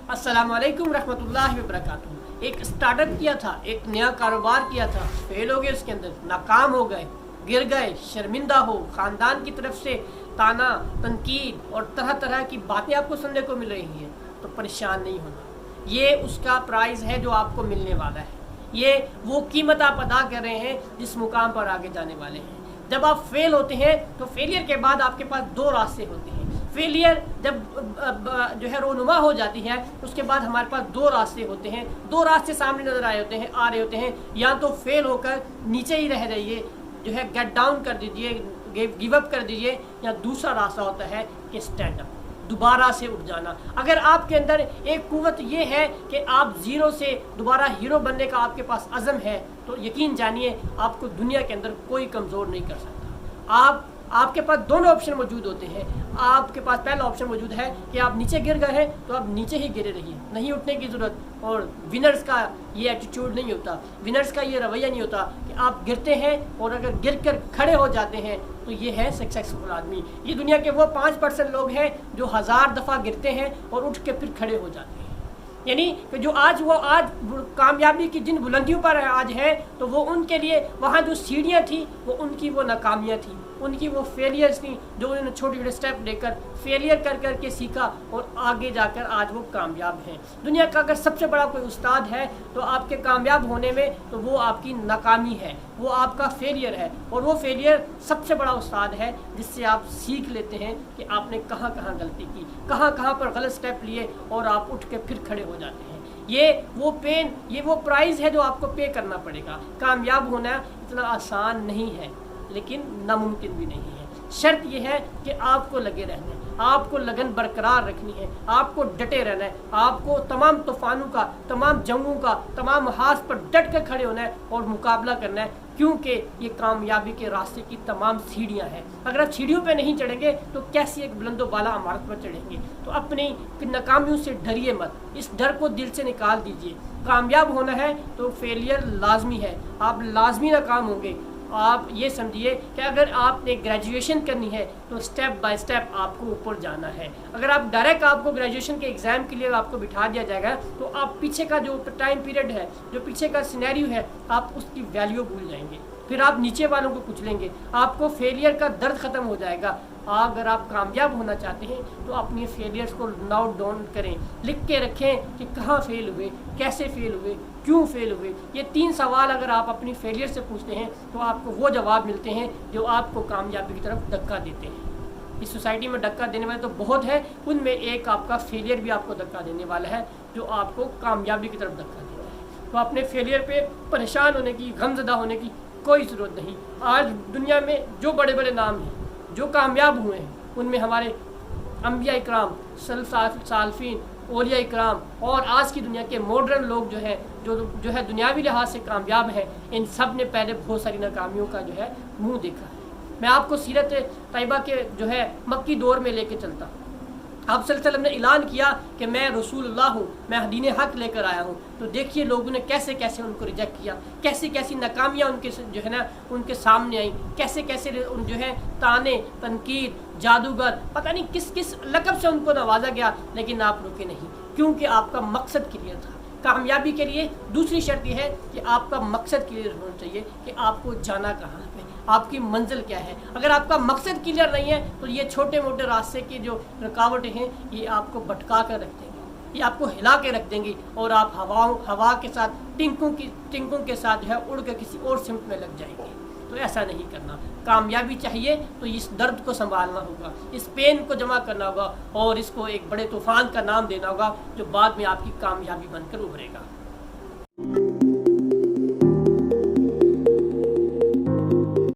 अस्सलाम वालेकुम रहमतुल्लाहि व बरकातुहू। एक स्टार्टअप किया था, एक नया कारोबार किया था, फेल हो गए, उसके अंदर नाकाम हो गए, गिर गए, शर्मिंदा हो, ख़ानदान की तरफ से ताना तनकीद और तरह तरह की बातें आपको सुनने को मिल रही हैं, तो परेशान नहीं होना। ये उसका प्राइज़ है जो आपको मिलने वाला है। ये वो कीमत आप अदा कर रहे हैं जिस मुकाम पर आगे जाने वाले हैं। जब आप फेल होते हैं तो फेलियर के बाद आपके पास दो रास्ते होते हैं। फेलियर जब जो है रोनुमा हो जाती है, उसके बाद हमारे पास दो रास्ते होते हैं। दो रास्ते सामने नज़र आ रहे होते हैं। या तो फेल होकर नीचे ही रह जाइए, जो है गेट डाउन कर दीजिए, गिव अप कर दीजिए, या दूसरा रास्ता होता है कि स्टैंड अप, दोबारा से उठ जाना। अगर आपके अंदर एक कुव्वत ये है कि आप ज़ीरो से दोबारा हीरो बनने का आपके पास अज़म है, तो यकीन जानिए आपको दुनिया के अंदर कोई कमज़ोर नहीं कर सकता। आपके पास दोनों ऑप्शन मौजूद होते हैं। आपके पास पहला ऑप्शन मौजूद है कि आप नीचे गिर गए हैं तो आप नीचे ही गिरे रहिए, नहीं उठने की ज़रूरत। और विनर्स का ये एटीट्यूड नहीं होता, विनर्स का ये रवैया नहीं होता कि आप गिरते हैं और अगर गिर कर खड़े हो जाते हैं तो ये है सक्सेसफुल आदमी। ये दुनिया के वो 5% लोग हैं जो 1000 दफ़ा गिरते हैं और उठ के फिर खड़े हो जाते हैं। यानी कि जो आज कामयाबी की जिन बुलंदियों पर आज है, तो वो उनके लिए वहाँ जो सीढ़ियाँ थी वो उनकी वो नाकामियाँ थी, उनकी वो फेलियर्स थी, जो उन्होंने छोटे छोटे स्टेप लेकर फेलियर कर कर के सीखा और आगे जाकर आज वो कामयाब हैं। दुनिया का अगर सबसे बड़ा कोई उस्ताद है तो आपके कामयाब होने में, तो वो आपकी नाकामी है, वो आपका फेलियर है। और वो फेलियर सबसे बड़ा उस्ताद है जिससे आप सीख लेते हैं कि आपने कहाँ कहाँ गलती की, कहाँ कहाँ पर गलत स्टेप लिए, और आप उठ के फिर खड़े हो जाते हैं। ये वो पेन, ये वो प्राइज़ है जो आपको पे करना पड़ेगा। कामयाब होना इतना आसान नहीं है, लेकिन नामुमकिन भी नहीं है। शर्त यह है कि आपको लगे रहना है, आपको लगन बरकरार रखनी है, आपको डटे रहना है, आपको तमाम तूफानों का, तमाम जंगों का, तमाम हाथ पर डट कर खड़े होना है और मुकाबला करना है, क्योंकि ये कामयाबी के रास्ते की तमाम सीढ़ियां हैं। अगर आप सीढ़ियों पे नहीं चढ़ेंगे तो कैसी एक बुलंदो बाला इमारत पर चढ़ेंगे। तो अपनी नाकामियों से डरिए मत, इस डर को दिल से निकाल दीजिए। कामयाब होना है तो फेलियर लाजमी है, आप लाजमी नाकाम होंगे। आप ये समझिए कि अगर आपने ग्रेजुएशन करनी है तो स्टेप बाय स्टेप आपको ऊपर जाना है। अगर आप डायरेक्ट आपको ग्रेजुएशन के एग्ज़ाम के लिए आपको बिठा दिया जाएगा तो आप पीछे का जो टाइम पीरियड है, जो पीछे का सिनेरियो है, आप उसकी वैल्यू भूल जाएंगे। फिर आप नीचे वालों को कुचलेंगे, आपको फेलियर का दर्द ख़त्म हो जाएगा। अगर आप कामयाब होना चाहते हैं तो अपनी फेलियर्स को नोट डाउन करें, लिख के रखें कि कहाँ फेल हुए, कैसे फेल हुए, क्यों फेल हुए। ये 3 सवाल अगर आप अपनी फेलियर से पूछते हैं तो आपको वो जवाब मिलते हैं जो आपको कामयाबी की तरफ धक्का देते हैं। इस सोसाइटी में धक्का देने वाले तो बहुत है, उनमें एक आपका फेलियर भी आपको धक्का देने वाला है जो आपको कामयाबी की तरफ धक्का देता है। तो अपने फेलियर पे परेशान होने की, गमज़दा होने की कोई ज़रूरत नहीं। आज दुनिया में जो बड़े बड़े नाम हैं, जो कामयाब हुए हैं, उनमें हमारे अंबिया इकराम, सालफीन, औलिया इकराम और आज की दुनिया के मॉडर्न लोग जो है दुनियावी लिहाज से कामयाब हैं, इन सब ने पहले बहुत सारी नाकामियों का जो है मुंह देखा है। मैं आपको सीरत तैयबा के जो है मक्की दौर में लेके चलता। आप सल्लल्लाहु अलैहि वसल्लम ने ऐलान किया कि मैं रसूलुल्लाह हूँ, मैं दीन हक लेकर आया हूँ। तो देखिए लोगों ने कैसे कैसे उनको रिजेक्ट किया, कैसी कैसी नाकामियाँ उनके जो है ना उनके सामने आई, कैसे कैसे जो है ताने तनकीद, जादूगर, पता नहीं किस किस लक़ब से उनको नवाजा गया, लेकिन आप रुके नहीं, क्योंकि आपका मकसद क्लियर था। कामयाबी के लिए दूसरी शर्त यह है कि आपका मकसद क्लियर होना चाहिए कि आपको जाना कहाँ है, आपकी मंजिल क्या है। अगर आपका मकसद क्लियर नहीं है तो ये छोटे मोटे रास्ते की जो रुकावटें हैं ये आपको भटका कर रख देंगे, ये आपको हिला के रख देंगी और आप हवा के साथ टिंकों के साथ जो है उड़ कर किसी और सिमत में लग जाएंगे। तो ऐसा नहीं करना। कामयाबी चाहिए तो इस दर्द को संभालना होगा, इस पेन को जमा करना होगा और इसको एक बड़े तूफान का नाम देना होगा जो बाद में आपकी कामयाबी बनकर उभरेगा।